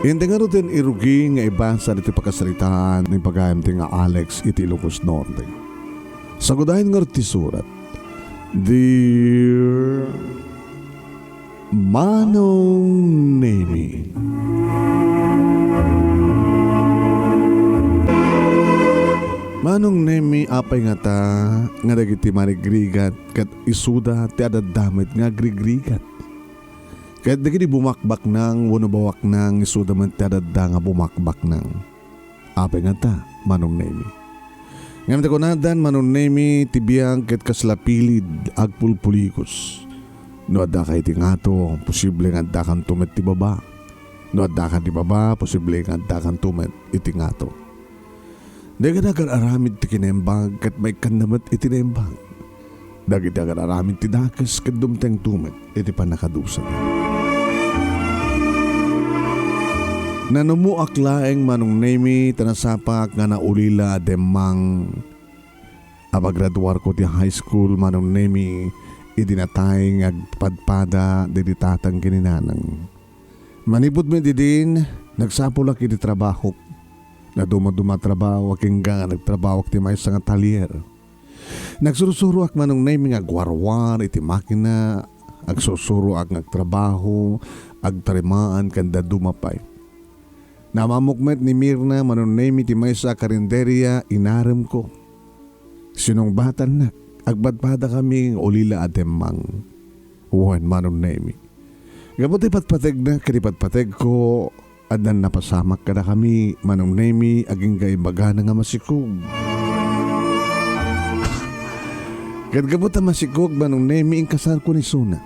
Hindi nga rin irugi nga ibasa iti pagkasalitaan ng pagayam ti nga Alex iti Ilocos Norte. Sagudahin nga rin ti surat, Dear Manong Nemy, Manong Nemy, apay nga ta nga dagiti manigrigat kat isuda ti adadamit nga grigrigat. Kahit dagiti bumakbak nang wano bawak nang isuda man ti adadda nga bumakbak nang. Apay nga ta, Manong Nemy. Ngayon ko nadan, Manong Nemy, tibiyang ket kaslapilid agpulpulikos. No adda ka iti ngato, posible nga adda kan tumet ti baba. No adda ka ti baba, posible nga adda kan tumet iti ngato. Dagiti aramid ti kinembag ket may kandamat iti nembag. Dagiti aramid ti dakes ket dumteng tumet iti panakadusa. Nanumuak laeng Manong Nemy tanasapak nga naulila demang apagraduar ko ti high school Manong Nemy idinatay nga agpadpada dedi tatang kininanang. Manipod mi didin nagsapulak iti trabaho na dumaduma trabaho aking nga nagtrabaho ti may nga talyer. Nagsurusuro ak Manong Nemy nga agwarwar iti makina agsusuro ak nagtrabaho agtarimaan kanda dumapay. Namamukmet ni Mirna Manong Nemy ti may sa karinderya inarem ko. Sinong batan na agbadpada kami ulila ademang. Uwan Manong Nemy. Gabuti patpateg na kadipatpateg ko adan napasamak kada kami Manong Nemy aging gaibaga na nga masikog. Kadgabuta masikog Manong Nemy ing kasar ko ni Suna.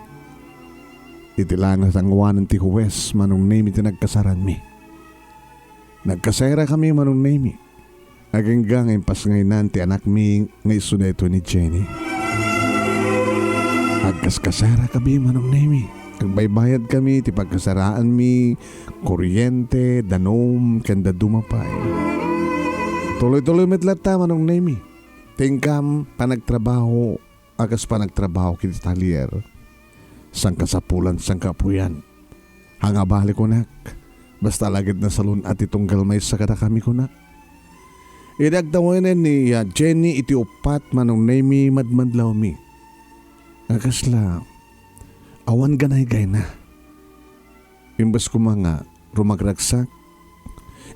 Itilang sa ngwanan ti Huwes Manong Nemy ti nagkasaran mi. Nagkasera kami Manong Nemy. Aganggang impas ngayon ti anak mi ngay Suna ito ni Jenny. Agkaskasera kami Manong Nemy. Agbaybayad kami ti pagkasaraan mi, kuryente, danom, kanda dumapay. Tuloy-tuloy metlata Manong Nemy. Tingkam panagtrabaho, agas panagtrabaho kiti talyer. Sangkasapulan, sangkapuyan. Hangabali ko nak. Basta lagid na salon at itong galmay sa kada kami ko na. Idagtawanan ni Jenny iti upat Manong Nemy madmadlaw mi. Agasla, awan ganay gay na. Imbas ko mga rumagragsak,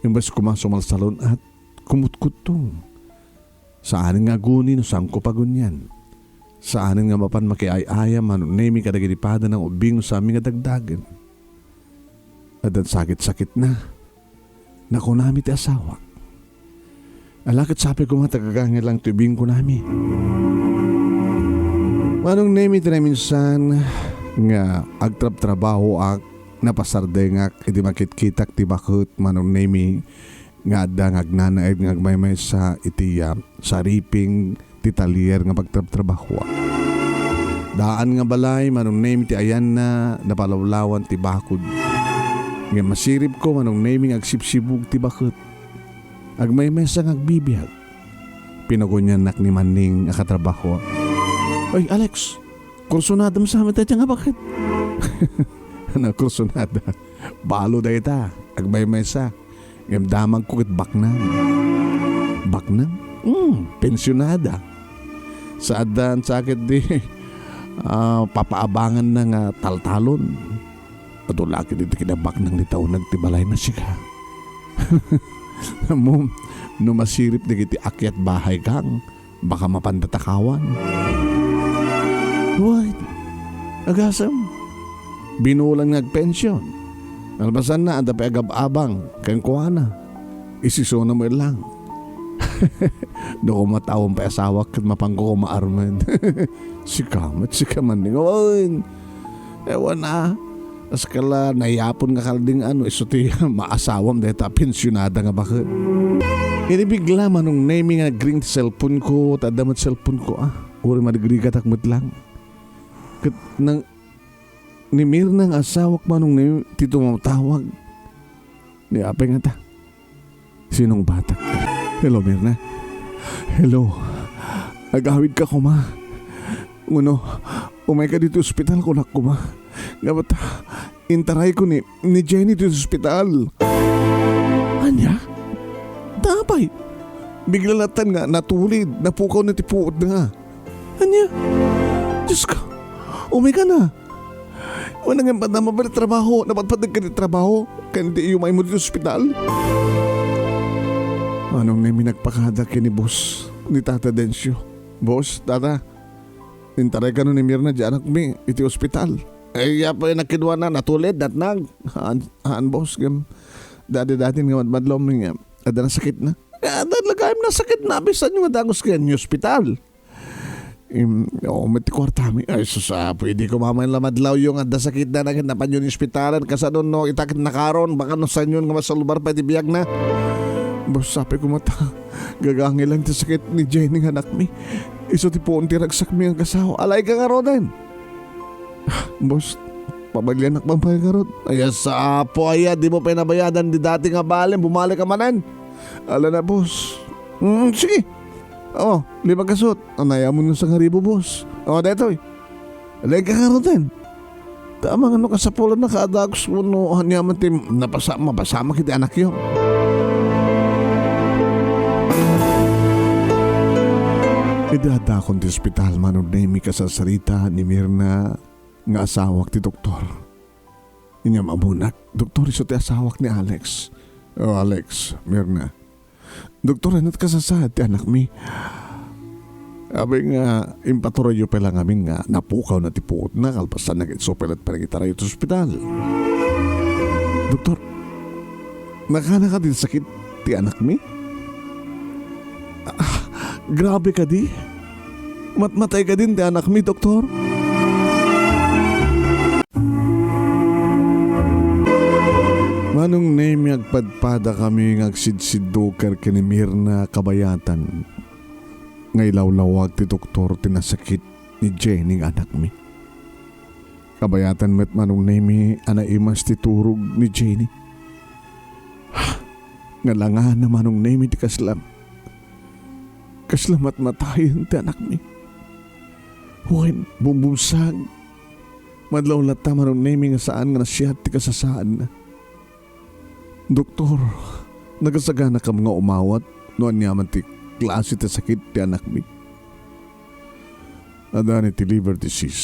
imbas ko mga sumalsalon at kumutkutong. Saan nga guni no saan ko pagunyan. Saan nga mapan makiayaya Manong Nemy kadagitipada ng ubing sa aming dagdagan. At sakit-sakit na. Naku nami ti asawa. Alakit sabi ko mga tagagangin lang tubing ko nami. Manong Nemy tinay minsan nga agtrab-trabaho ak napasardengak iti makitkitak ti bakit Manong Nemy nga adda ngagnanaed nga agmaymay sa iti sariping ti talyer nga pagtrab-trabaho. Daan nga balay Manong Nemy ti ayan na napalawlawan ti bakod. Nga masirip ko Manong Nemy agsipsibug ti bakit. Agmaymay sa agbibiyag. Pinagunyanak ni Maning akatrabaho. Ay Alex, kursunada mo sa amin tayo nga bakit? Ano kursunada? Balo dahi ta. Agmaymay sa. Damang ko kit baknam. Baknam? Pensyonada. Sa adan sakit di papaabangan na nga taltalon. Patulaki dito kinabak ng litaw nagtibalay na siya. Mo, no masirip na kiti akyat bahay kang, baka mapandatakawan. What? Agasam. Binulang nagpensyon. Albasan na, anda pa agab-abang, kayang kuha na. Isisuna mo lang. Doon matawang pa asawa kat mapangko ko maarman. Sikaman din. Ewan na. As kala nayapon nga kalding isuti maasawam dahil ta pensyonada nga bakit. Inibigla Manong Nemy nga green cellphone ko, tadamat cellphone ko uri madigrigat akmat lang. Kat nang ni Mirna nga asawak Manong Nemy tito matawag. Ni apay nga ta. Sinong batak? Hello Mirna. Hello. Agawid ka ko ma. Umay ka dito ospital ko na kuma. Nga ba Intaray ko ni Jenny dito sa ospital. Anya? Tapay. Bigla latan nga natulid, napukaw na tipuot na nga. Anya? Diyos ko, ka na. Wala nga ba na mabalit trabaho, napatpadag ka ni trabaho, kaya hindi umay mo dito sa ospital? Manong Nemy nagpakada kay ni boss, ni Tata Densyo. Boss, Tata, intaray ka nun ni Mirna di anak mi, iti ospital. Ay, pa yung nakidwa na, natulid, datnag. Haan, boss, dati nga madlom nga, ada na sakit na. Lagayim na sakit na, bisan yung adagos kaya ni ospital. May tikwartami. Ay, susa, pwede ko mamay lamadlaw yung ada sakit na naginapan yun ospitalan. Kasi doon, no, itakit na karon, baka no san yun nga masalubar pa itibiyag na. Boss, sabi ko mata, gagangi lang sa sakit ni Jenny nga anak mi. Iso ti po tiragsak mi ang kasawa. Alay ka nga ron. Boss, pabagyan nakbang pa ka ron. Ay, sa po aya, di mo pinabayadan di dati nga balen, bumalik ka manan. Ala na, boss. Sige. 5 kasot. Anaya mo nun sa ngaribo, boss. Daytoy. Alay ka nga ron. Tama nga ka sa pula na kaadagos mo no hanyaman tim mapasama kita anak yun. Idada akong di ospital Manong Nemy ka sa sarita ni Mirna nga asawak ti doktor. Inyam amunak, doktor iso ti asawak ni Alex. Alex, Mirna. Doktor, anat ka sa ti anak mi. Abing nga, impaturayo pa lang aming nga napukaw na tipuot na kalpasan na kitsopelat pa rin itarayo sa ospital. Doktor, nakana ka din sakit ti anak mi? Grabe ka di. Matmatay ka din ti anak mi, doktor. Manong Nemy agpadpada kami ngagsidsidukar kini Mirna kabayatan. Ngay lawlawag ti doktor tinasakit ni Jenny anak mi. Kabayatan met Manong Nemy anaimas ti turog ni Jenny. Ngalangan na Manong Nemy ti kaslam. Kaslamat matayan ti anak mi. Huwin bumbusag. Madlaw lata Manong Nemy nga saan nga nasyat ti kasasaan na. Doktor, nagasagana ka mga umawat noon niyaman ti klase ti sakit ti anak mi. Adani ti liver disease.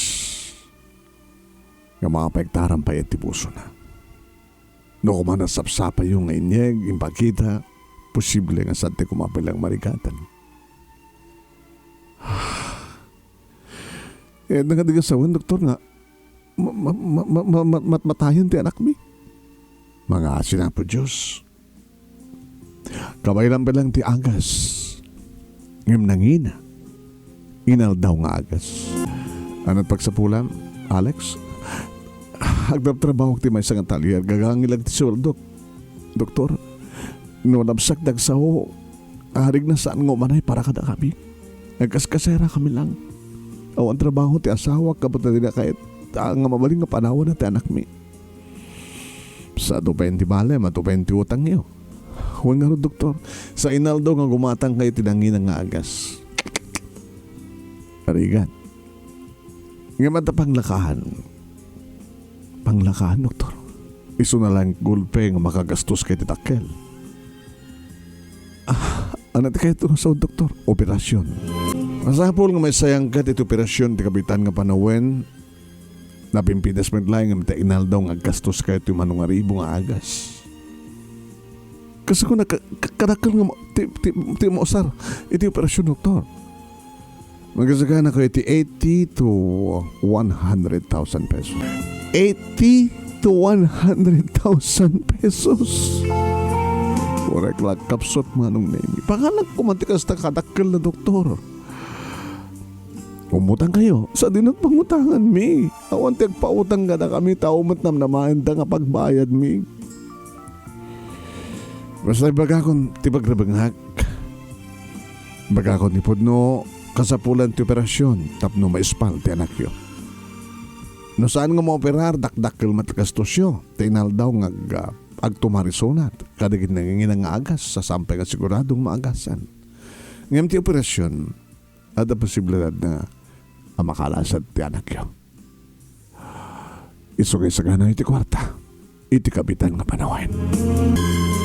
Nga mga paektaran pa ti puso na. No kumana sapsapa yung inyeg, impakita, posible nga saan ti kumapilang marikatan. Nagadigasawan, doktor nga, matayan ti anak mi. Mga sinapo Diyos. Kabaylan pa lang ti agas. Ngem nangina. Inal daw nga agas. Ano't pagsapulam, Alex? Agdab-trabaho ti may sangat talyer. Gagangilag ti suldok. Doktor, no nabsak dagsaho. Arig na saan ngumanay para kada kami. Nagkaskasera kami lang. Awan trabaho ti asawa kapag na din kahit nga mabaling nga panawan na ti anak mi. Sa 20 bale, 20 utang niyo. Huwag nga rin, doktor. Sa inaldo nga gumatang kayo tinangin nga agas. Arigan. Nga mata panglakahan. Panglakahan, doktor. Iso na lang gulpe nga makagastos kayo titakkel. Ano ti kayo ito sa doktor? Operasyon. Masapol nga may sayang ka iti operasyon ti kapitan nga panawen. Napimpidas mo lang nga inal daw nga gastos kayo ito manong aribo nga agas. Kasi kung nakadakal nga ti mo sar, iti operasyon, doktor. Magasagana ko iti 80 to 100,000 pesos. 80 to 100,000 pesos. Correct lang, kakabsat Manong Nemy. Pangalang kumantikas na kadakal na doktor. Umutang kayo. Sa dinot pangutangan mi. Awan tagpautang ka na kami. Tao mat namnamahan ta nga pagbayad mi. Basta baga akong tipagrabanghak. Baga akong nipod kasapulan ti operasyon. Tapno maispal ti anak yo. No saan nga maoperar dakdakil matakastosyo. Tinal daw nga agtumarisonat. Kadigit nanginginang nga agas. Sa sampay nga siguradong maagasan. Ngayam ti operasyon. Ada posibilidad na makalasad ti anak yo. Isugay sa ganay iti kwarta. Iti kapitan nga panawain.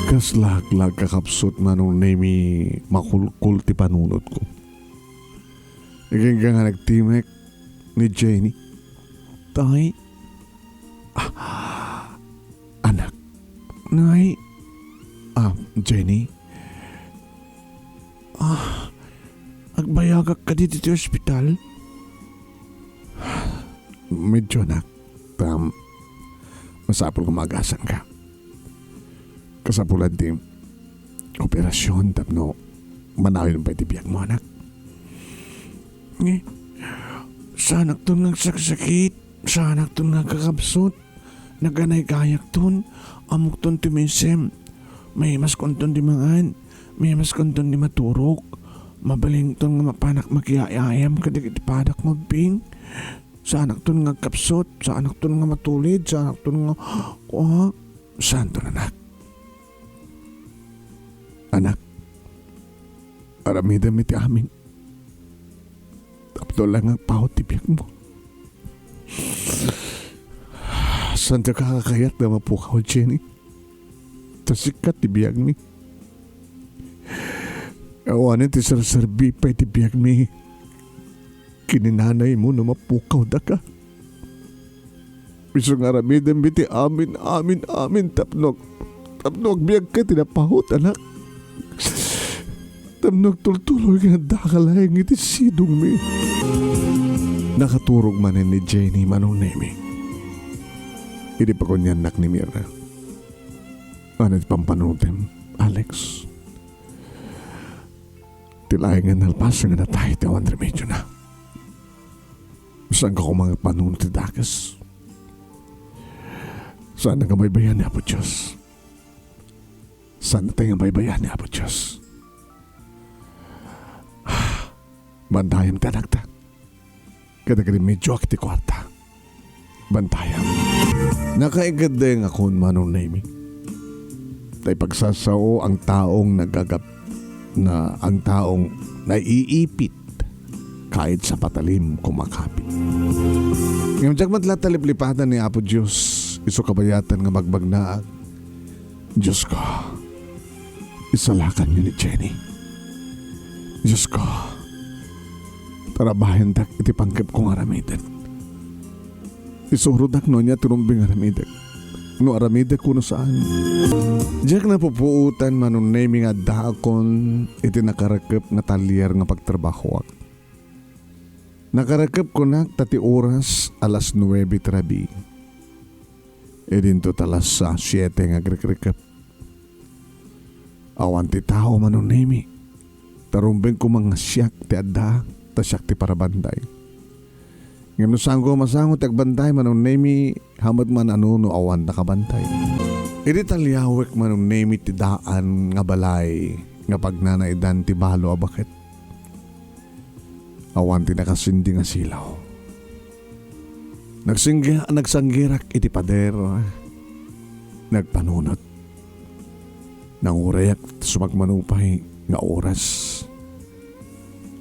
Kaslaglag kakabsat Manong Nemy makulkul ti panunod ko. Iging nga nagtimek ni Jenny. Tay, anak, nay, Jenny, agbayagak ka dito sa ospital? Medyo nak, masapol kung mag-asan ka. Kasapulan din, operasyon, tapno, manawin pa itibiyag mo, anak. Sanak to nagsakit, sanak to nagkakabsot, naganay gayak ton, amok ton tumisem, may mas konton di mangan, may mas konton di maturok, mabaling ton nga mapanak makiayayam kadig itipadak magbing, sanak ton nagkapsot, sanak ton nga matulid, sanak ton nga, saan ton anak? Anak, aramidam iti amin. Tapos lang ang pahot tibiyag mo. Saan ka kakakayat na mapukaw, Jenny? Tasikat tibiyag mi. Awanin ti sarsarbi pa tibiyag mi. Kininanay mo na mapukaw da ka. Biso nga ramidam biti amin tapnog biyag ka tinapahot anak. Tapnog tultuloy nga dakalay ng iti sidong mi. Nakaturog man ni Jenny Manong Nemy. Hindi pa ko niyan nak ni Mira. Anit pampanutem, Alex. Tilay nga nalpas nga natay tawan remedyo na. Saan ka ko mga panunod ti dakas? Saan nga may bayan ni Apo Diyos? Saan na tayo may bayan ni Apo Diyos? Bantayam tanagta. Kada-kada medyo akti kwarta. Bantayam. Nakaigad din ako Manong Nemy. Tay pagsasao ang taong ang taong naiipit kahit sa patalim kumakapit. Ngayon diyag matlatalip-lipatan ni Apo Diyos iso kabayatan nga magbagnaag. Diyos ko, isalakan niyo ni Jenny. Diyos ko, tarabahin dak iti pangkip kong aramidan. Isurudak no niya turumbing aramidan. No aramidan kuno saan. Diyak na pupuutan Manong Nemy nga daakon iti nakarakip nga talyer nga pagtrabahoak. Nakarakip ko na tati oras alas 9:30. E dinto talas sa 7 nga agrekrekap. Awan ti tao Manong Nemy. Tarumbing ko mga siyak ti adda. Tasyak ti para banday. Ngayon no sanggo masango ti agbanday Manong Nemy hamad man no awan nakabantay. Iti talyawek Manong Nemy ti daan nga balay nga pagnanaidan ti balo abakit. Awan ti nakasindi nga silaw. Nagsanggirak iti pader. Nagpanunot. Nangurayak sumagmanupay nga oras.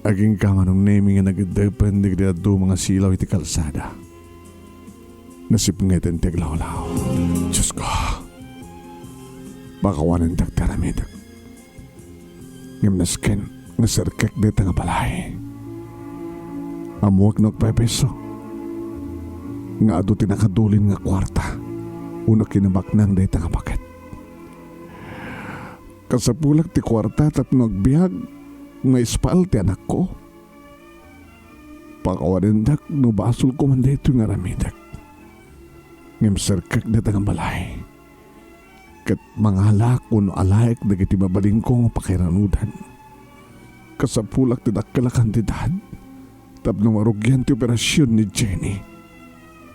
Aging ka Manong Nemy nga nagdepen di mga silaw iti kalsada. Nasipngitin ti aglaw-law. Diyos ko. Baka wanan dagtaramidag. Ngimnasken nga sirkek dito nga balay. Amuak nagpepeso. Nga ado tinakadulin nga kwarta. Una kinabaknang dito nga paket. Kasapulak ti kwarta tapno agbiag. May ispal ti anak ko. Pakawarindak no basol ko man dito nga ramidak. Ngem serkak dito nga balay. Kat mga halak no alayek dagiti mabaling kong pakiranudan. Kasapulak ti dakala kantidad. Tapno marugyan ti operasyon ni Jenny.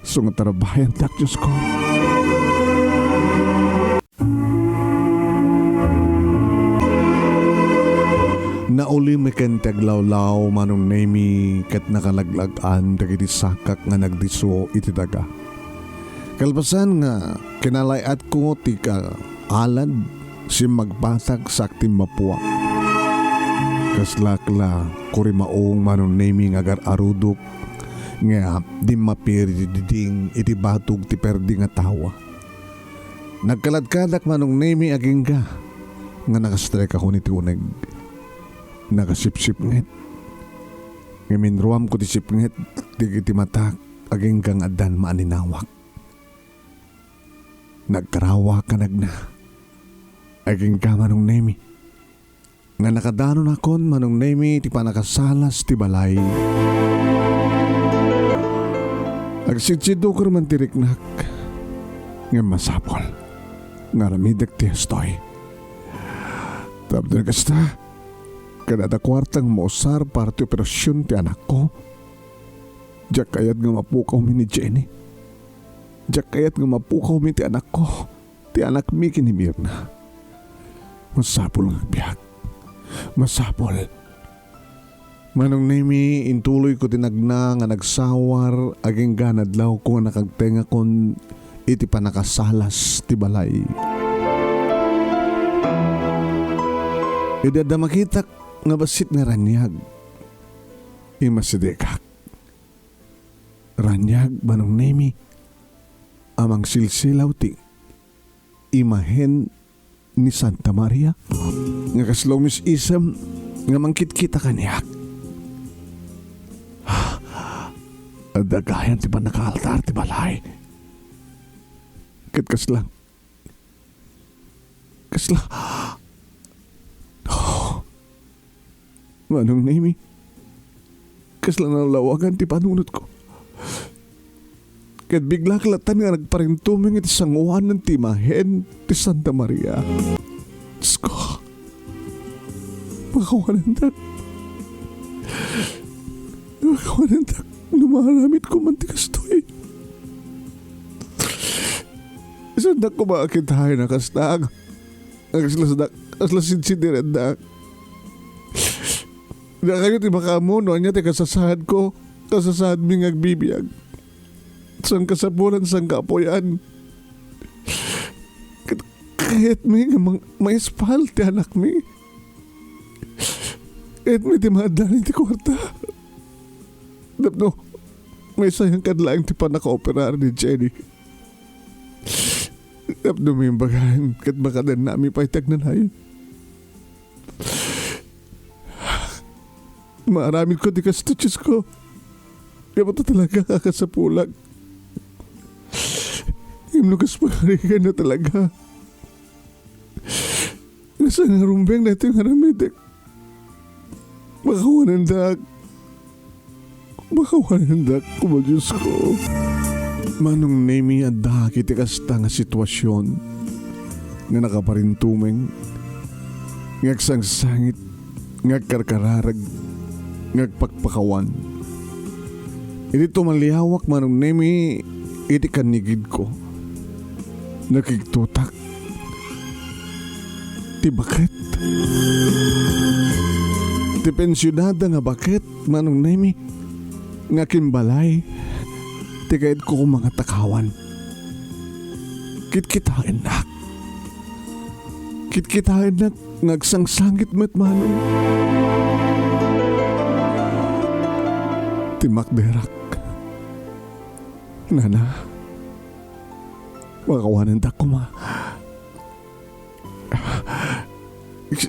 So nga tarabayan dak Diyos ko. Nauli meken taglawlaw Manong Nemy kat nakalaglagan dagiti sakak nga nagdiso iti daga. Kalpasan nga kinalayat ko ti ka alad si magbatag sakti mapua. Kaslakla kuri maong Manong Nemy nga agar-arudok Nga di mapiriding iti batog ti perdi nga tawa. Nagkaladkadak Manong Nemy aging ka nga nakastrek ako ni tiuneg. Nakasipsip nget. Ngaminruam ko ti sipnget ti matak aging kang adan maaninawak. Nagkarawa ka nagna. Aging ka Manong Nemy. Nga nakadanon akon Manong Nemy ti panakasalas ti balay. Agsitsido ko man tiriknak. Nga masapol. Nga ramidak ti estoy. Tapos kasta. Kanada kwartang mausar para ti operasyon ti anak ko. Diyak kayat nga mapukaw mi ni Jenny. Diyak kayat nga mapukaw mi ti anak ko. Ti anak mi kini Mirna. Masapol nga biyak. Masapol. Manong Nemy, intuloy ko tinagna nga nagsawar aging ganadlaw ko nga nakagtenga kon iti panakasalas ti balay. Idada makitak nga basit nga ranyag. Imasidekak. Ranyag Manong Nemy. Amang silsilaw ti imahen ni Santa Maria. Nga kaslaw mis isam nga mangkit-kita kanyak. Dagayan ti panakaaltar ti balay. Kaslang. Oh. Manong Nemy. Kaslang nalawagan ti panunot ko. Kat bigla kalatan nga nagparintuming iti sanguan ng timahen ti Santa Maria. Diyos ko. Makawanandak. Lumaramit ko man ti kastoy. Isandak ko makakitahay na kastag. Aslasin si Direndak. Na kayo ti makamuno niya ti kasasahad ko. Kasasahad mi ngagbibiyag. Sang kasapulan sang kapoyan. Kahit mi nga may espal ti anak mi. Kahit mi ti madalin ti kwarta. Dapno, may sayang kadlaang ti pa naka-operar ni Jenny. Dapno may bagahan kat makadan nami pa itagnanayon. Maaramid ko di kastuchis ko. Kaya mo talaga kakasapulag. Imnukas pagkarigan na talaga. Nasa nga rumbeng na ito yung haramidik. Makawanandak. Kuma Diyos ko. Manong Nemy adda kiti kasta nga sitwasyon nga nakaparintumeng ngagsangsangit ngagkarkararag ngagpakpakawan. Iti tumaliyawak Manong Nemy iti kanigid ko. Nakigtutak. Ti bakit? Ti pensyonada nga bakit Manong Nemy? Nga kimbalay, tigayad ko kung mga takawan. Kitkitain na. Ngagsangsangit met Manong. Timak derak. Nana, makawanan da ko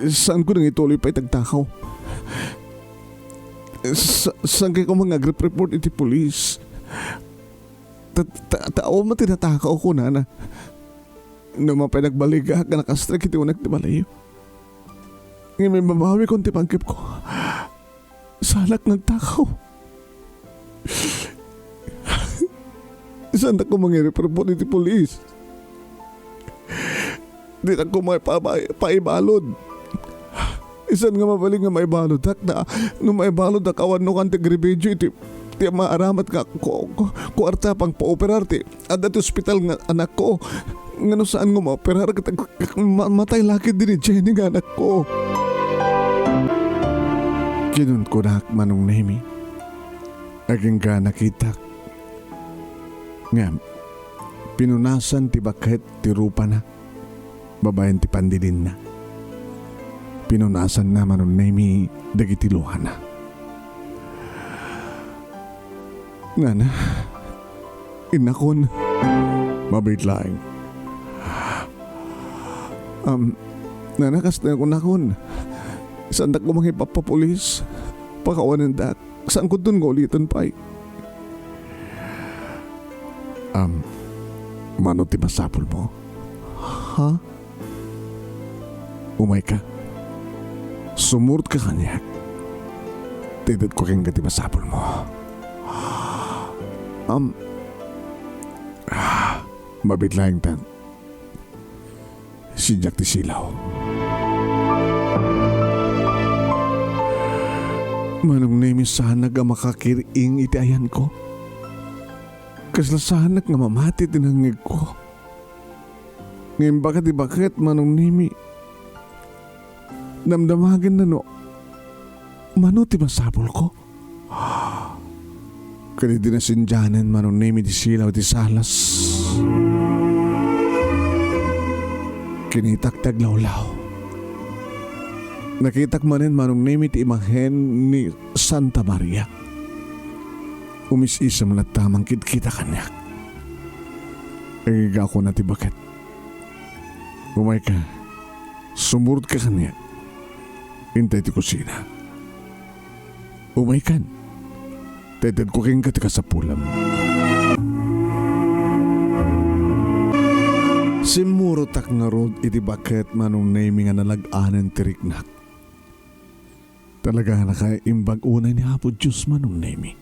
Saan ko nang ituloy pa itagtakaw? Saan kayo ko mga report iti polis? Tao mo tinatakaw ko na mapay nagbaliga ka nakastrek iti unak ti balayo. Ngayon may mabawi kong tipangkip ko. Salak nagtakaw. Saan ako mga report iti polis? Di ako may paibalod. Isan nga mabaling nga may balod na nung may balod na kawan no kan tigrebedyo iti maaramat ka kuarta pang pa-operar ti at dati hospital nga anak ko nga no saan nga ma-operar matay lakid din ni Jenny nga anak ko. Kinun ko na Manong Nemy aging ka nakita nga pinunasan ti bakit ti rupa na babayan ti pandilin na. Pinunasan na Manong Nemy dagiti luha na. Nana, inakon, mabait lang. Nana, kasta ko nakon. Saan dak ko mga ipapapulis? Pakawanan dak. Saan ko dun ko ulitan pa? Mano ti masapol mo? Ha? Umay ka? Sumurot ka kanya. Tidad ko kang gati masapol mo. Mabit lang tan. Si Jack ti Silaw. Manong Nemy sana nga makakiring iti ayan ko. Kaslasanak nga mamati tinangig ko. Ngayon bakit Manong Nemy? Damdamagan na no. Mano ti masapol ko? Kani di na sinjanan Manong Nemy di Silaw di Salas. Kinitak-tag lawlaw. Nakitak manin Manong Nemy ti imahen ni Santa Maria. Umis-isam na tamang kita kanya. Iga ako na ti bakit. Umay ka. Sumurot ka kanya. Hintay ti kusina. Umay kan. Tetad ko king katika sa pulam. Simurotak nga rod iti bakit Manong Nemy nga nalag-anan tiriknak. Talaga nakaimbag unay ni Apo Diyos Manong Nemy.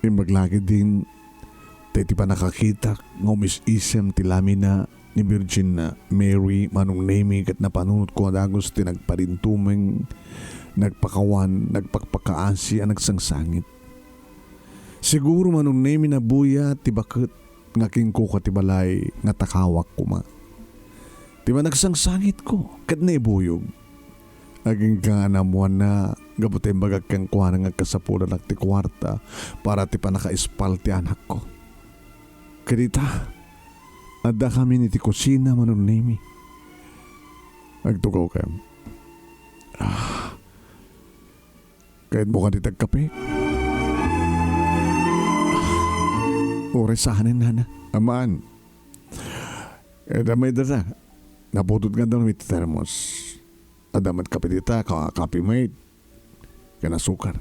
Imbag lagi din tayo ti pa nakakita ng umis-isem ti lamina ni Virgin na Mary Manong Nemy kat napanunod ko adagos ti nagparintumeng nagpakawan, nagpakpakaasi ang nagsangsangit. Siguro Manong Nemy na buya ti bakit ngaking ko ka ti balay nga takawak ko ma. Ti ba nagsangsangit ko kat naibuyog. Aging ka namuan na gabutin bagag kang kuha nga kasapulan at ti kwarta para ti pa naka-ispal ti anak ko. Kadita, ada kami ni ti kusina Manong Nemy. Agtugaw kayo. Kahit mo ka ditag kape. Oray sahanin nana. Amaan. Damay dada. Naputod nga daw may termos. Adamat kape dita, kape mate. Kana sukar.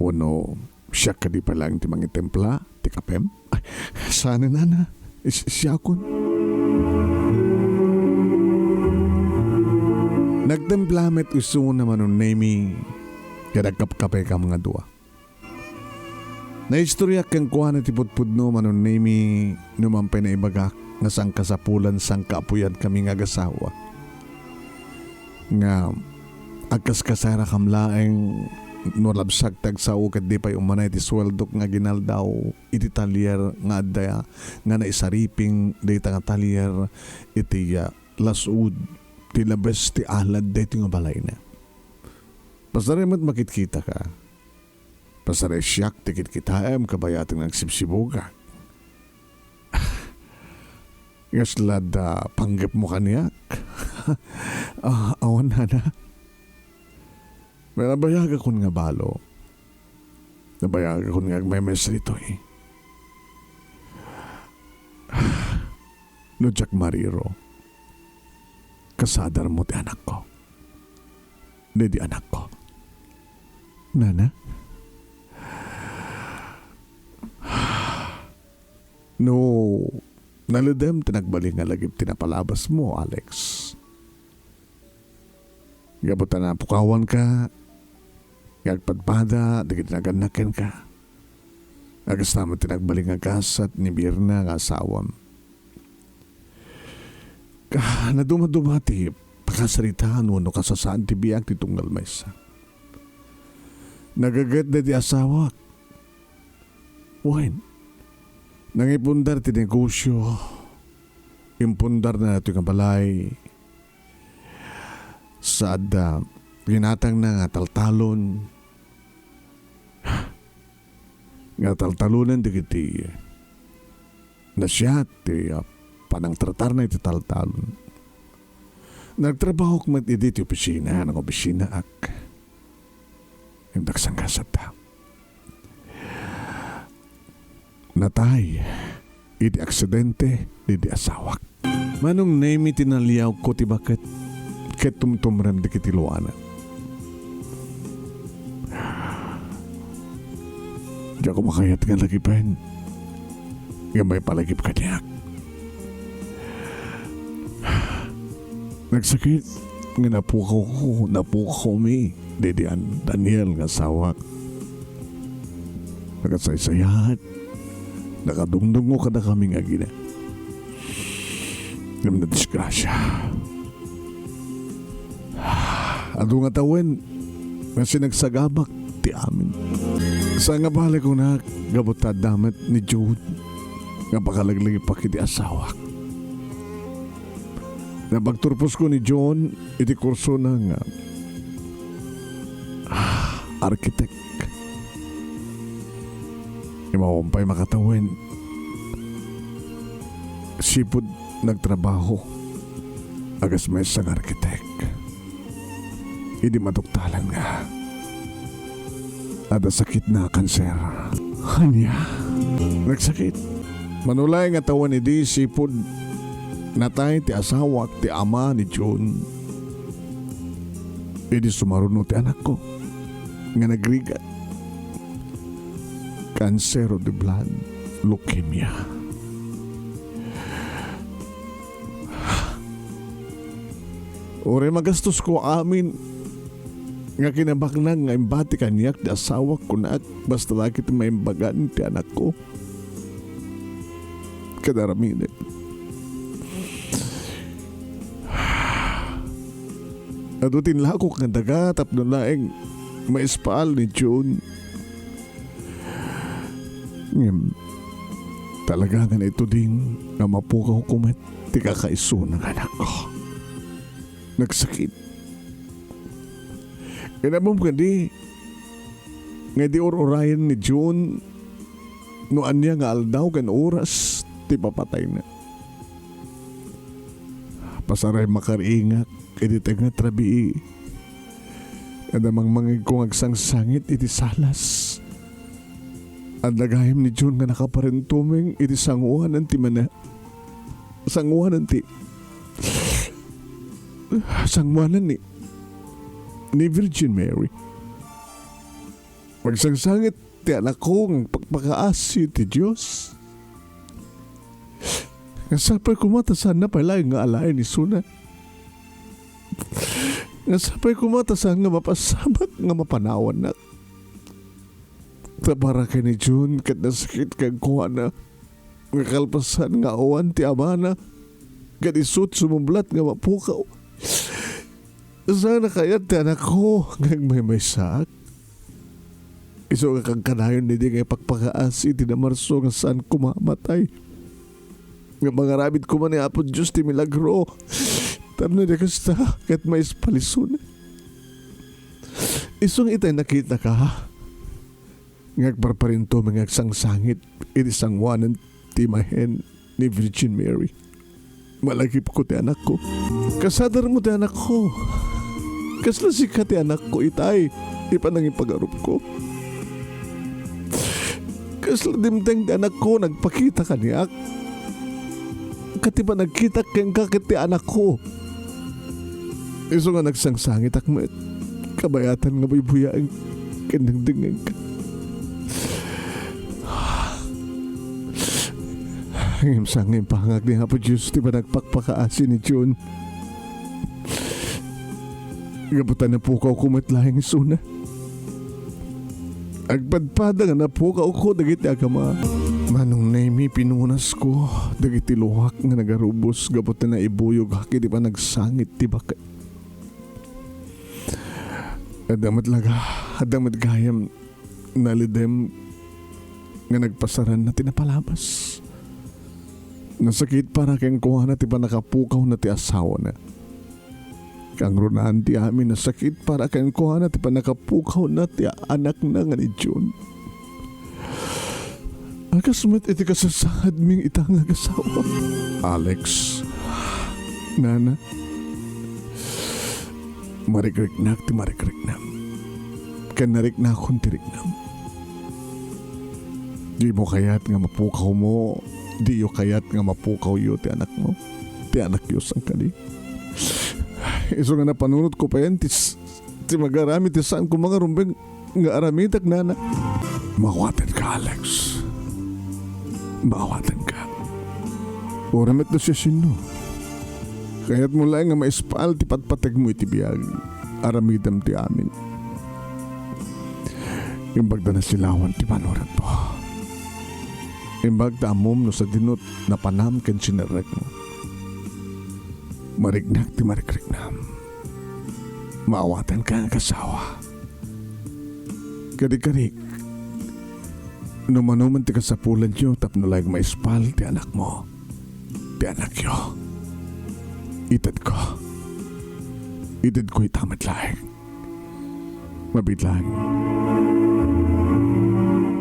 Wano, siya ka di palang ti mga templa, ti kapem. Ay, sana nana. Siya kon. Nagtemplamet uso naman Manong Nemy. Kadagkap-kape ka mga dua. Naistorya kang kuha na ti putpudno Manong Nemy numampay na ibagak nga sang kasapulan sang kaapuyan kami nga gasawa. Nga agkas-kasara kamlaeng nolabsag tag sa ukat di pa umanay ti sweldok nga ginaldaw iti talyer nga adaya nga naisariping dita nga talyer iti lasud ti labes ti alad dito nga balay na. Pasare mo't makitkita ka. Pasare siyak ti kitkitaem kabayatang nagsibsibuga. Ngaslad panggap mo kaniyak. Awan na. May nabayag akong nga balo. Nabayag akong nga may mesrito eh. No Jack Mariro. Kasadar mo ti anak ko. Di anak ko. Nana? No. Naludem tinagbalik nga lagip tinapalabas mo, Alex. Gabutan na pukawan ka. Gagpadpada, di kinaganakin ka. Agas naman tinagbalik nga kasat ni Birna nga asawam. Naduma-dumati, pakasaritahan mo no kasasaan ti biyak ti tunggal maysa. Nagagat na ti asawa. Wain. Nangipundar ti negosyo. Impundar na nato yung balay. Saad ginatang na nga taltalon. Nga taltalunan di kiti. Nasya ti panang tratar na iti taltalon. Nagtrabaho kumat iti opisina. Nang opisina ak. Yung daksang kasat ta. natay iti aksidente di asawak. Manong Nemy tinaliyaw ko ti bakit ket tumtumrem di kiti luana. Di ako makayat nga lagipen. Nga may palagip ka niyak. Nagsakit nga napukaw mi Didian Daniel nga sawak. Nakasaysayat. Nakadungdungo kada kami nga gina. Ngam na disgrasya. Ado nga tawen nga sinagsagabak ti amin. Sa nga balik ko na gabutad damat ni Jude nga pakalaglag pa kiti asawak. Nabagturpos ko ni John iti kurso ng architect. Imawampay makatawin. Sipod nagtrabaho agas may isang architect. Hindi matuktalan nga. Ada sakit na kanser. Hanya. Nagsakit. Manulay nga tawan ni di sipod natay ti asawak ti ama ni John. Idi sumaruno ti anak ko nga nagrigat. Cancer of the blood, leukemia. Ore magastos ko amin nga kinabaknang nga imbati kanyak ti asawak ko na basta lagi ti maimbagan ti anak ko. Kadaramin adutin lako kang daga tapno laeng maispaal ni June. Talaga nga na ito ding nga mapukaw kumat ti kakaiso ng anak ko. Nagsakit. Inabom ka di nga di orayan ni June noan niya nga aldaw kan oras ti papatay na. Pasaray makaringak iti nga trabi. Adamang mangig kong agsangsangit iti salas. Ang lagayam ni John nga nakaparentuming iti sanguanan ti mana. Sanguanan ti. Sanguanan ni Virgin Mary. Magsangsangit ti anak ko ng pagpakaasi ti Diyos. Nasapay kumatasan na pala nga alain ni Suna. Nasapay kumatasan nga mapasabat nga mapanawan na. Tabara ka ni June kat nasakit kang kuha na nga kalpasan nga awan ti amana kat isut sumublat nga mapukaw. Sana kaya ti anak ko nga may sak. Iso nga kang kanayon ni di nga pagpakaasi ti na Marso nga saan kumamatay. Nga mga rabid ko man ni Apo Diyos ti milagro. Tamno na kasta kat may ispalisun. Isong itay nakita ka ngagparparinto mga sangsangit iti sangwanan ti mahen ni Virgin Mary. Malagip ko ti anak ko. Kasadar mo ti anak ko. Kaslasik ka ti anak ko itay. Ipanang ipagarup ko. Kasladimteng ti anak ko nagpakita kaniyak. Katipa nagkita keng kakit ti anak ko. Iso nga nagsangsangit akmet. Kabayatan nga buybuyaang kanangdingan ka. Hangim pangag ni Apo Diyos ti ba nagpakpakaasi ni June. Gabutan na pukaw kumatlahing isuna. Agpadpada nga na pukaw ko dagiti agama. Manong Nemy pinunas ko dagiti luhak nga nagarubos gabutan na ibuyog haki di ba nagsangit ti bakay. Adamat laga, adamat gayam nalidem nga nagpasaran na tinapalabas. Nasakit para kang kuha na ti pa nakapukaw na ti asawa na. Kang runaan ti amin nasakit para kang kuha na ti pa nakapukaw na ti anak na nga ni June. Akasmat iti kasasahad ming itang agasawa. Alex, Nana, marikriknak ti marikriknam. Kan nariknakon ti riknam. Di mo kayat nga mapukaw mo. Di yo kayat nga mapukaw yo ti anak mo. Ti anak yo sang kali. Iso nga napanunod ko pa yan. Ti magarami ti saan ko mga rumbeng nga aramitak nana. Mawatan ka, Alex. Mawatan ka. Oramit na siya sino. Kaya't mula nga maispal ti patpatag mo iti biyag. Aramidam ti amin. Imbagda na silawan ti manurat mo. Imbagda amom no sa dinot na panam ken sinarek mo. Marignak ti marikriknam. Maawatan ka ang kasawa. Kadik-kadik. Numanuman ti kasapulan nyo tapno lang maispal ti anak mo. Ti anak yo. Itad ko itamat lang. Mabitlang.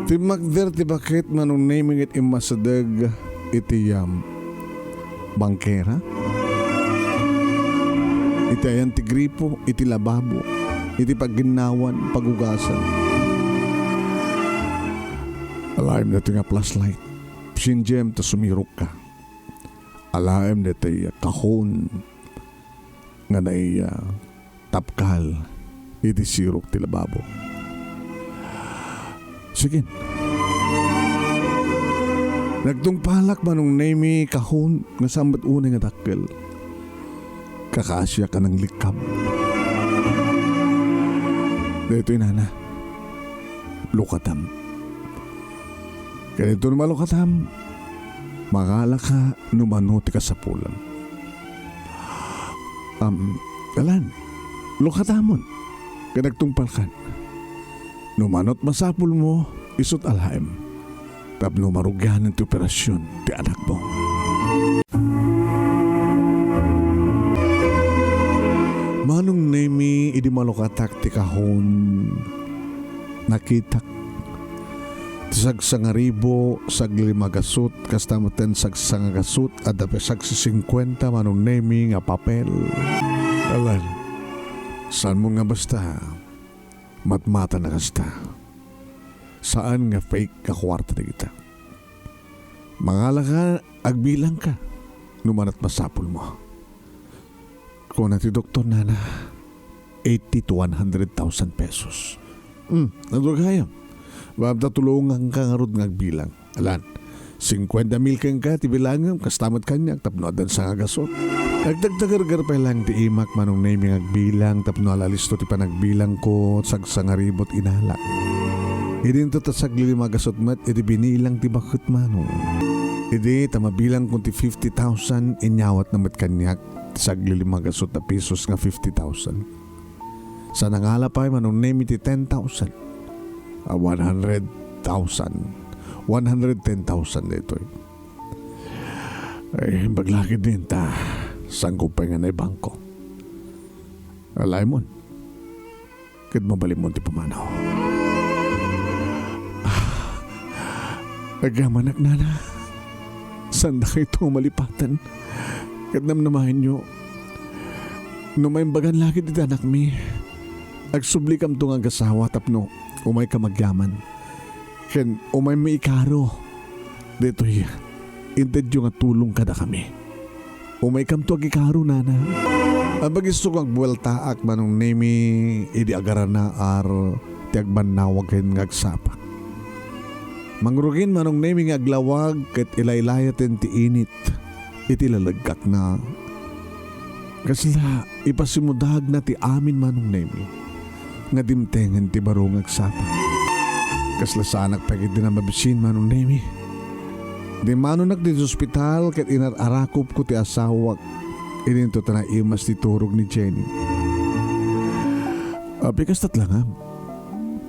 Ti magder ti bakit Manong Nemy it imasadag iti bangkera. Iti ayan ti gripo, iti lababo, iti pagginawan, pagugasan. Alaim na ito nga flashlight. Sinjem ta sumirok ka. Alaim na ito kahon nga na tapkal iti sirok ti lababo. Sige. Nagtungpalak Manong Nemy kahon nga sambat unay nga dakkel. Kakasya ka ng likab. Dito nana. Lukatam. Ganito naman lukatam. Magala ka numanuti ka sa pulan. Alan. Lukatamon. Kanagtungpalkan. Numanot masapul mo, isot alhaim. Tapno marugyanan ti operasyon ti anak mo. Manong Nemy, idi malukatak ti kahon. Nakitak. Sagsangaribo, saglimagasut, kastamutin sagsangagasut, adape sagsisingkwenta Manong Nemy nga papel. Alan, saan mo nga basta? Matmata na kasta. Saan nga fake ka kwarta na kita? Mangala ka, agbilang ka. Numanat masapul mo. Kung nati doktor nana, 80 to 100,000 pesos. Nagdugayam. Babda tulungan ka nga rod ngagbilang. Alan, 50,000 kang ka, tibilangan, kastamat kanya, tapnoadan sa ngagasot. Nagdagdagargar pa lang ti imak Manong Nemy ngagbilang, tapno alalisto ti panagbilang ko, sagsangaribot inala. Idin to saglilimagasot mat, iti binilang ti bakit Manong. Idi, tamabilang kung ti 50,000, inyawat na mat kanyak, saglilimagasot na pesos nga 50,000. Sa nangala pa Manong Nemy ti 10,000. 100,000. 110,000 dito. Ay, baglaki din ta. Sanggup pa nga na bangko. Alay mo. Kat mabalik mo ti pamanaw. Agamanak nana. Saan na kayo itong malipatan? Kat namnamahin nyo. Numaymbagan lagi di anak mi. Agsubli kam itong agasawa tapno. Umay ka magyaman. Ken umay may ikaro. Dito inted yung tulong kada kami. Umay kam to agikaro nana. Abagisto kong agbueltaak Manong Nemy idi agaran na tiagban nawag ken ngagsapak. Mangrugin Manong Nemy nga aglawag ket ilaylayaten ti init. Iti lalagkak na. Kasla ipasimudag na ti amin Manong Nemy. Nga dimtengan ti barong agsapak. Kasla sanak pagid din na mabisin Manong Nemy. Di manunak di hospital ket inarakop ko ti asawak. Ininto ta na imas ti turog ni Jenny. Pikas tatlangam.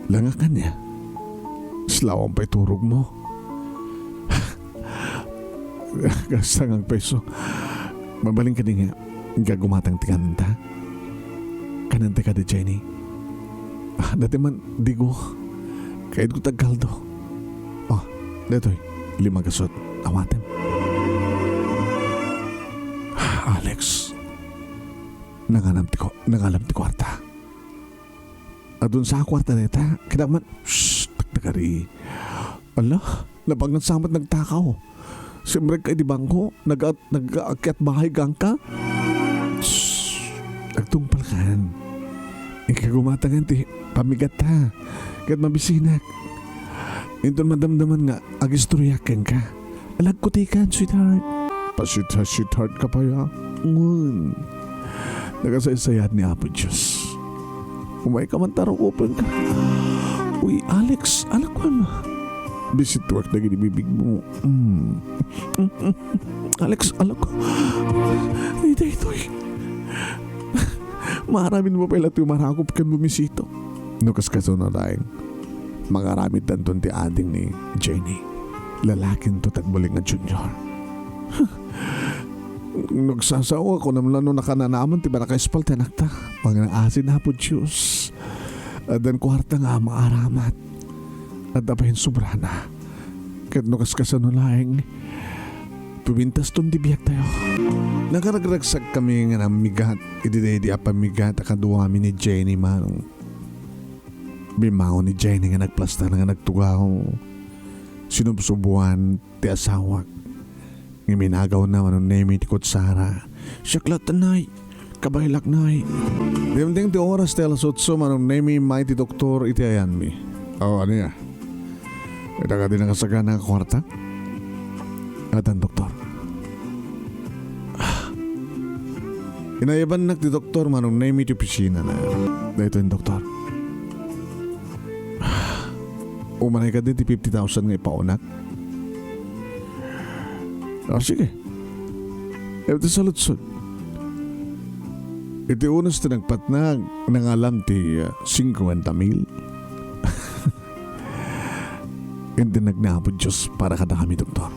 Langakan niya. Slawang pa'y turog mo. Gastangang peso. Mabaling ka din nga. Gagumatang ti kananta. Kananta ka di Jenny. Dati man digo. Kahit ko tagkaldo. Detoy. 5 gasot. Awatem. Alex. Nangalam ti kwarta. At dun sa kwarta neta, kita man, taktakari. Ala, Napag nagsamat nagtakaw. Siyempre kay di bangko, nag-aakyat bahay gang ka. Nagtungpal kan. Ikagumatangan ti pamigat ha. Kaya't mabisinak. Inton madamdaman nga, agistoryakan ka. Alagkutikan, sweetheart. Sweetheart ka pa ya. Nagasaysayat ni Apo Diyos. Umay ka man tarong open ka. Uy, Alex, anak ko na. Bisit work na ginibibig mo. Alex, anak ko. Ay, daytoy. Maraming mo pala ito marakop kan bumisito. Nukas kaso na dahil mangaramit tanton ti ading ni Jenny. Lalaking to tagbuling nga junior. Nagsasawa ko naman no nakananaman ti baraka-espal tinakta. Mga asin na po Diyos. At dan kwarta nga maaramat. At dapahin sobra na. Kahit nukas kasano laing pibintas ton di biyak tayo. Nakaragagsak kami nga namigat. Ididedi apamigat akaduwami ni Jenny manong. Bimango ni Jenny nga nagplasta nga nagtugaw. Sinubsubuan ti asawak. Iminagaw na Manong Nemy ti Kutsara. Syaklat tanay. Kabaylak nay. Dimding ti oras ti alasotso Manong Nemy may ti doktor iti ayan mi. Ano ya? Ita ka din nakasaga na kwarta? At ang doktor. Inayaban nak ti doktor Manong Nemy ti opisina na. Dahito yung doktor. Umanay ka din ti 50,000 nga ipaunak. Sige. Ito sa lutsod. Iti unos ti nagpatnag nangalam ti 50,000. Hindi nagnapod Diyos para kada kami, doktor.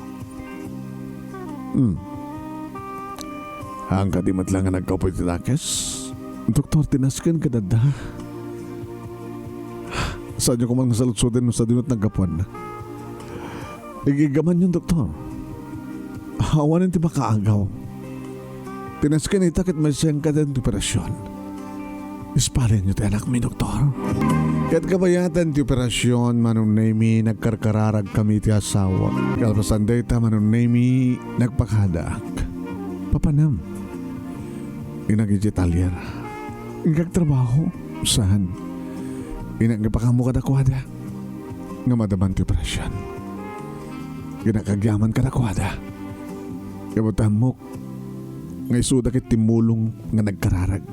Hanggang di matlang nga nagkapoy ti dakes. Doktor, tinaskan ka dada. Saan nyo kumang nasalutsutin no sa dinot nagkapuan na? Igigaman yung doktor. Hawanin ti makaagaw. Tinaskan itakit may siyang kadan ti operasyon. Ispalin nyo ti anak mi, doktor. Kaya't kabayatan ti operasyon Manong Nemy nagkarkararag kami ti asawa. Kalpasan data Manong Nemy nagpakadak. Papanam. Inag-italyer. Ingagtrabaho. Saan? Inagpakamu kadakwada. Nga madaman ti operasyon. Ginakagyaman kadakwada. Kabutan mo nga isuda kit timulong nga nagkararag.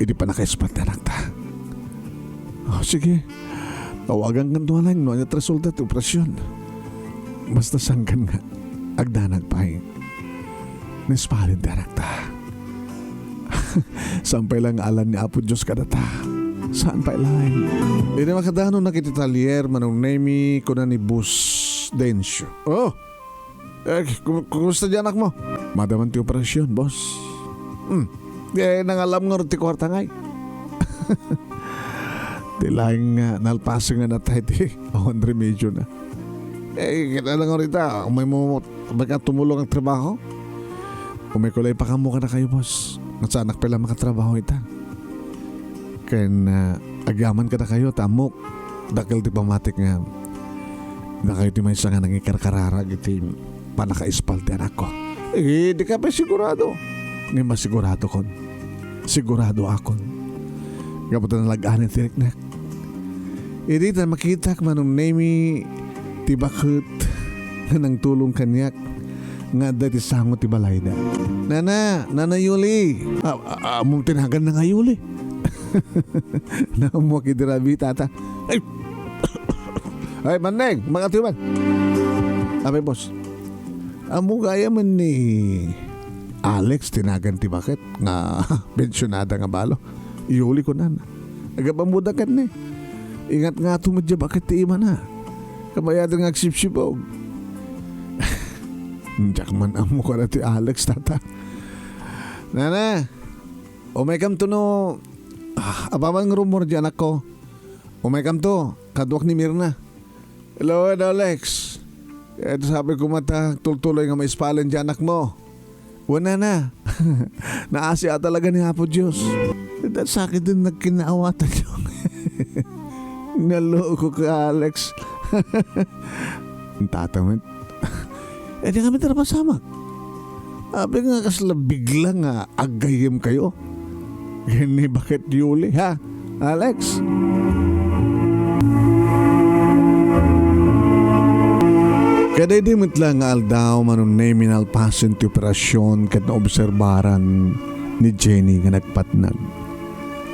Hindi pa nakaispat na nakta. Sige. Tawagan ka doon lang no at resulta ti operasyon. Basta sangkan nga agdanag pa nispalid na nakta. Sampay lang alam ni Apo Diyos kadata. Saan pa ilahin? Hindi makadano nakititalyer Manong Nemy ko na ni Bus Densyo. Kumusta dyan anak mo? Madaman ti operasyon, boss. Nangalam nga rin ti kwarta ngay. Di lang nalpasing nga natay ti akong remedyo na. Kita lang nga rin ta. Umay mo baga tumulong ang trabaho? Umay kulay pa kamo ka na kayo, boss. Natsanak pala makatrabaho ita. Kaya agyaman ka na kayo, tamok. Dakil ti pamatik nga. Na kayo ti may isa nga nangikarkararag iti panaka-espalti anak ko. Di ka pa sigurado. Ngayon masigurado kon. Sigurado akon. Kaputan na lag-anin tirik na. Hindi na makita Manong Nemy ti bakit nang tulong kanyak nga dati sango ti balayda. Nana Yuli. Among tinagan na nga Yuli. Namuha kidirabi tata. Ay Maneng, mga tiwan. Abay boss. Amo gaya man ni Alex tinagan ti bakit nga pensyonada nga balo. Iuli ko na. Agapamudakan ni. Ingat nga tumadya bakit ti ima na. Kabayadan nga agsipsipog. Diyak man amo ka na ti Alex tata. Nana, umay-kam to no. Apaman ng rumor di anak ko. Umay-kam to. Kadwak ni Mirna. Hello, Alex. Ito sabi ko mata, tultuloy nga may ispalan di anak mo. Wala na. Naasya talaga ni Apo Diyos. Dahil sa akin din nagkinaawatan yung. Naloko ka, Alex. Ang tatamit. Di kami tara pasamak. Abi nga kasla bigla nga agayyem kayo. Gini bakit Yuli ha, Alex? Kada di mitla nga aldaw Manong Nemy na alpasin ti operasyon kat na obserbaran ni Jenny nga nagpatnag.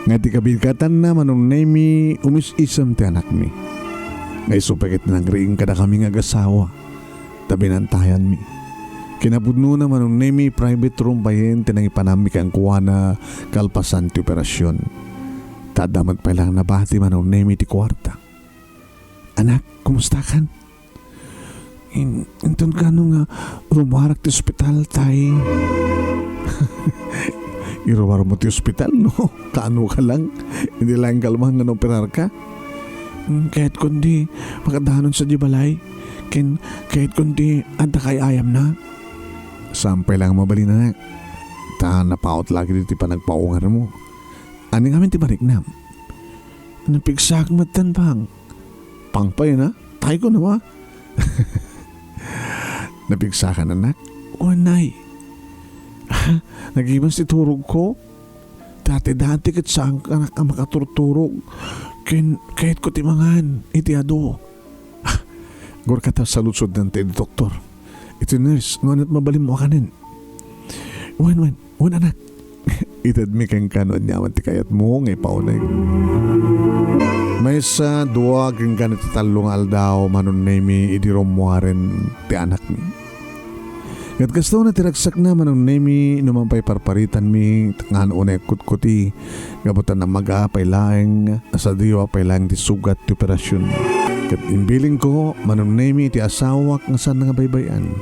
Nga ti kabigatan na Manong Nemy umis-isam ti anak mi. Nga isupagit na nagriing kada kami nga gasawa. Tabi nantayan mi. Kinapudno na Manong Nemy private room bayin tinang ipanami kang kuha na kalpasan ti operasyon. Tadamat pa lang nabati Manong Nemy ti kwarta. Anak, kumusta kan? Inton ka nga rumarak ti ospital tay. Iruwar mo ti ospital no? Kaano ka lang? Hindi lang kalmang nga operar ka? Kahit kundi makadahanon sa jibalay. Kahit kundi anta kay ayam na. Sampay lang mabali na. Ta napaot lagi dito pa nagpaungar mo. Ani ngamin ti balik na. Napigsak matan pang. Pangpay na? Tay ko na ba? Napigsakan anak? O nay. Nag-ibang si turog ko. Dati kat saan ka makaturturog. Kahit ko timangan. Itiado. Gor ka ta sa lutsod ng tayo, doktor. Ito nurse, ngunit mabalim mo kanin. Wan anak. Itad mi kang kanon niyaman ti kayat mo ngay paunay. May sa duwag ang ganit talong aldaw Manong Nemy idiromwaren ti anak mi. At kasto na tiragsak na Manong Nemy numampay parparitan mi ngan unay kutkuti gabutan na mag-aapay laeng sa diwa pay laeng ti sugat ti operasyon. Kat imbiling ko Manong Nemy ti asawak nga saan nga baybayan.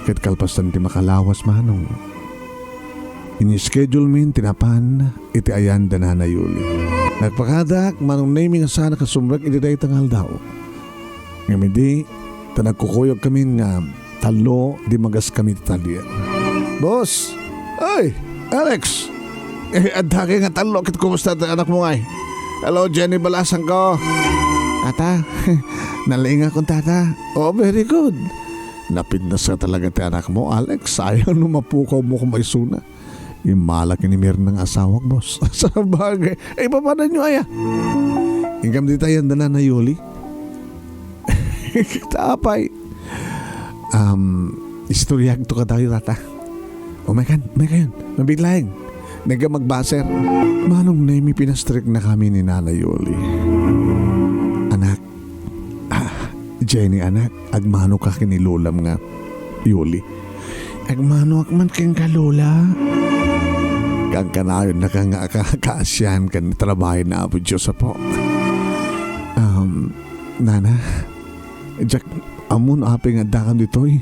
Kat kalpasan ti makalawas Manong. Ini-schedule min tinapan iti ayan danana Yuli. Nagpakadak Manong Nemy nga sana kasumrak iti day tangal daw. Ngamidi tanagkukuyog kami nga talo di magas kami talian. Boss! Ay! Alex! Adhaki nga talo kit kumusta anak mo ngay? Hello Jenny Balasan ko. Tata, nalinga kong tata. Oh, very good. Napidnas ka talaga ti anak mo, Alex. Sayang numapukaw mo kung may suna. Imalak ni Mir ng asawak, boss. Sa bagay. Ay, papanan nyo, aya. Ingam di tayo na Yuli. Tapay. Istoryag to ka tayo, tata. O, may kayon. Mabiglaing. Nagka magbaser. Manong Nemy pinastrik na kami ni Nana Yuli. Anak. Jenny, anak. Agmano ka kinilulam nga. Yuli. Agmano akman kang kalula. Kang kanayon na kang kakasyan kan trabahin na po Diyos po. Nana, Jack, amon aping adakan dito'y.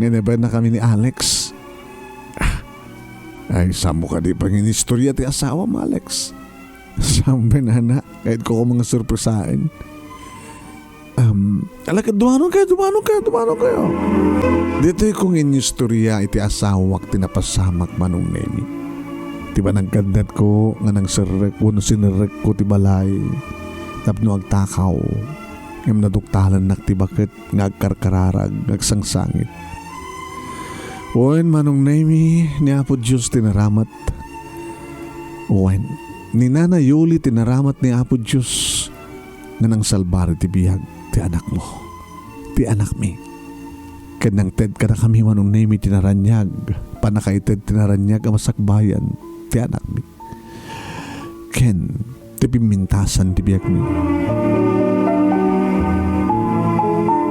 Ngayon na kami ni Alex. Ay, samo ka di pang inistorya ti asawa mo, Alex. Sampai nana, kahit ko mga surpresahin. Alaka, dumano kayo. Dito'y kong inistorya iti asawak tinapasamak Manong Nemy. Diba nagkandat ko nga nang sirrek ko no sinirrek ko ti balay tapno agtakaw ngam naduktalan nak ti bakit ngagkarkararag ngagsangsangit. Owen Manong Nemy ni Apo Diyos tinaramat. Owen ni Nana Yuli tinaramat ni Apo Diyos nga nang salbari ti biyag ti anak mo ti anak mi. Kanang ted ka na kami Manong Nemy tinaranyag panakaited tinaranyag ang masakbayan ti anak mi. Ken, ti pimintasan ti biyak mi.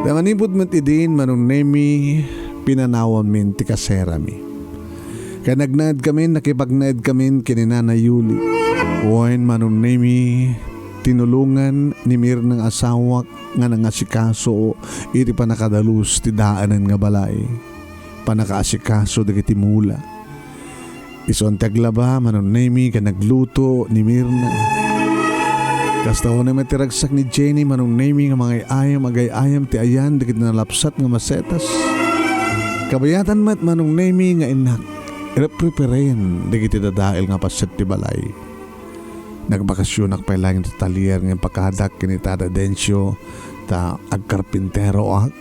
Damanipod met idin Manong Nemy pinanawan min ti kasera mi. Kaya nagnaad kami, nakipagnaad kami kininana Yuli. Uwain Manong Nemy tinulungan ni Mir ng asawak nga nangasikaso iti panakadalus ti daanan nga balay. Panakaasikaso dagiti mula. Ison taglaba Manong Nemy ka nagluto ni Mirna. Kasta ko na matiragsak ni Jenny Manong Nemy nga mga agay-ayam ti ayan dagit na lapsat nga masetas. Kabayatan mat Manong Nemy nga inak. Irepreparen dagiti dadail nga paset ti balay. Nagbakasyon akpailang iti talier ng pagkahadak kinitada densyo ta agkarpintero ak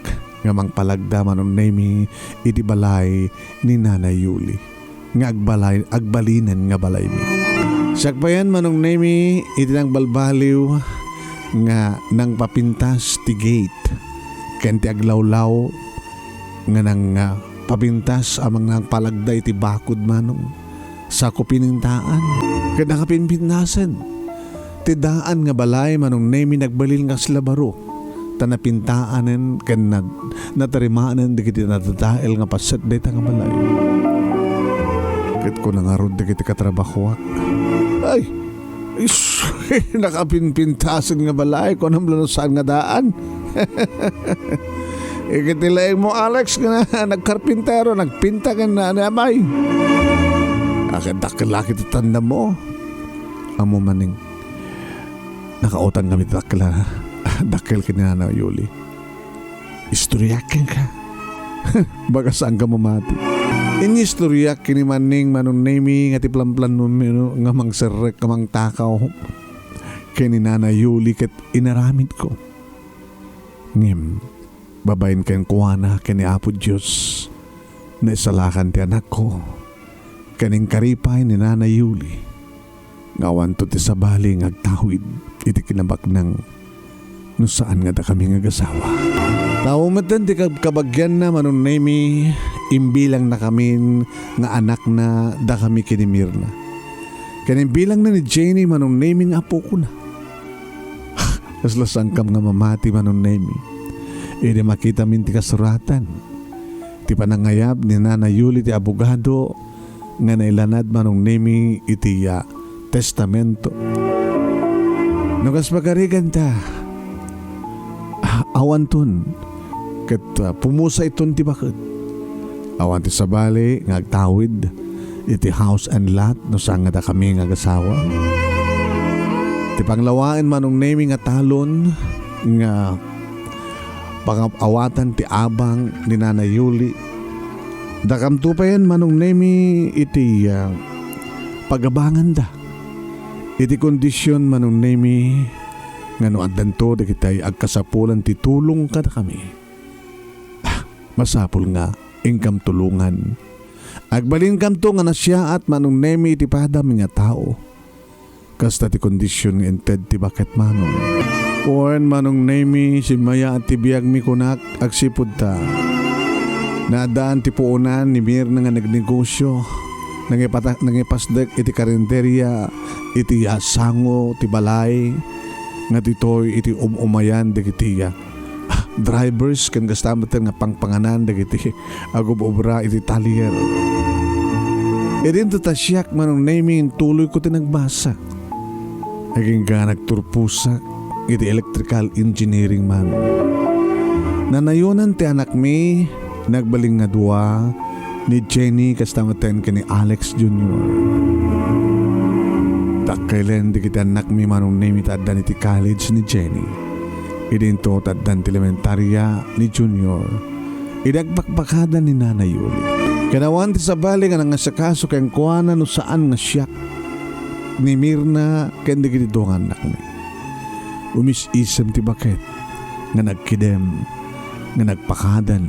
nga mangpalagda Manong Nemy iti balay ni Nanay Yuli nga agbalinan nga balay mi. Siyak pa yan Manong Nemy iti nang balbaliw nga nang papintas ti gate ken ti aglawlaw nga nang papintas amang nang palagda iti bakod manong sa kupinintaan ken nakapinpintasan ti daan nga balay Manong Nemy nagbalil nga slabaro tanapintaanen ken natarimaanen dikiti natatael nga paset dayta nga balay ket ko nangarod dikiti katrabaho ay nakapinpintasan nga balay ko nang lanusan nga daan ikitilaing mo Alex nga nagkarpintero nagpinta ka na amay akadakilaki ti tanda mo amo maning nakautang kami dakla dakil kinana Yuli istoryakin ka baga saan ka mamati inistoryak kini maning Manong Nemy nga ti plan-plan mo nga mangserrek kamang takaw kini Nana Yuli ket inaramid ko ngem babayin ken kuana kini Apo Diyos na isalakan ti anak ko kaning karipay ni Nana Yuli ngawan to ti sabali nga agtawid iti kinabak ng no saan nga da kami nga gasawa. Tao matan ti kabagyan na Manong Nemy imbilang na kami nga anak na da kami kinimir na. Kanimbilang na ni Jenny Manong Nemy nga apo ko na. Kaslasang kam nga mamati Manong Nemy. Ide makita min ti kasuratan. Ti panangayab ni Nana Yuli ti abogado nga nailanad Manong Nemy iti testamento. Nukas magarigan ta awan ton ket pumusa iton ti bakit awan ti sabali nga agtawid iti house and lot no saan nga da kami nga gasawa ti panglawain Manong Nemy nga talon nga pangawatan ti abang ni Nanay Yuli dakamto pa yan Manong Nemy iti pagabangan da iti kondisyon Manong Nemy nga no addanto dagitay agkasapulan ti tulong kada kami. Masapul nga ingkam tulungan. Agbalin kam to nga nasya at Manong Nemy ti padam nga tao. Kasta ti kondisyon nga ented ti baket Manong. Oen Manong Nemy si Maya at ti biyag mi kunak agsipud ta. Nadaan ti puunan ni Mirna nga nagnegosyo. Nangipasdek iti karinderya iti sango ti balay nga ditoy iti umayan dagiti drivers ken gastamatan nga pangpanganan dagiti agub-obra iti talier. Idin to tasyak Manong Nemy tuloy ko tinagbasa. Aging ga nagturpusa iti electrical engineering man. Nanayunan ti anak mi nagbaling nga dua ni Jenny kastamatan ken ni Alex Jr. Kailan di kita anak mi Manong Nemy taddan iti college ni Jenny. Idinto taddan ti elementarya ni Junior. Idagbakbakada ni Nanay Yuli. Kanawan ti sabali nga nangasakaso kayang kuana no saan nga siyak ni Mirna ken di kiti nga anak mi. Umis-isem ti baket nga nagkidem nga nagpakadan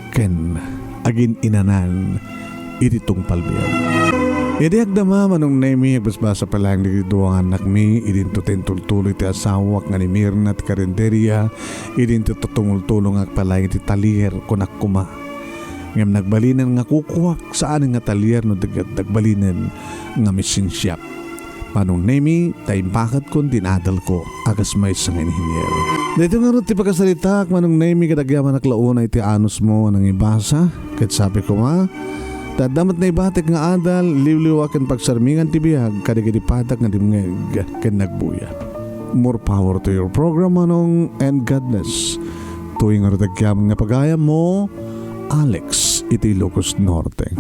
ken agin inanan iti tungpalbiyan. Idi agdama Manong Nemy agbasbasa pa lang di duwang anak mi idinto tentultuloy ti asawak nga ni Mirna at karinderya idinto tutungul-tulong at palang ti talier kunak kuma ngam nagbalinan nga kukuwak saan nga talier no dagbalinan nga machine shop. Manong Nemy taimpakat kon dinadal ko agas may sang inhinyero. Dito nga rin ti pagkasalita Manong Nemy kadagyaman naklauna iti anos mo nang ibasa kat sabi ko tadamat na ibatik nga adal, liwliwakan pagsarmingan tibiyag, kadigidi patak nga dimngeg, ken nagbuya. More power to your program, Manong, and God bless. Tuwing nga ratagyam nga pagaya mo, Alex, iti Ilocos Norte.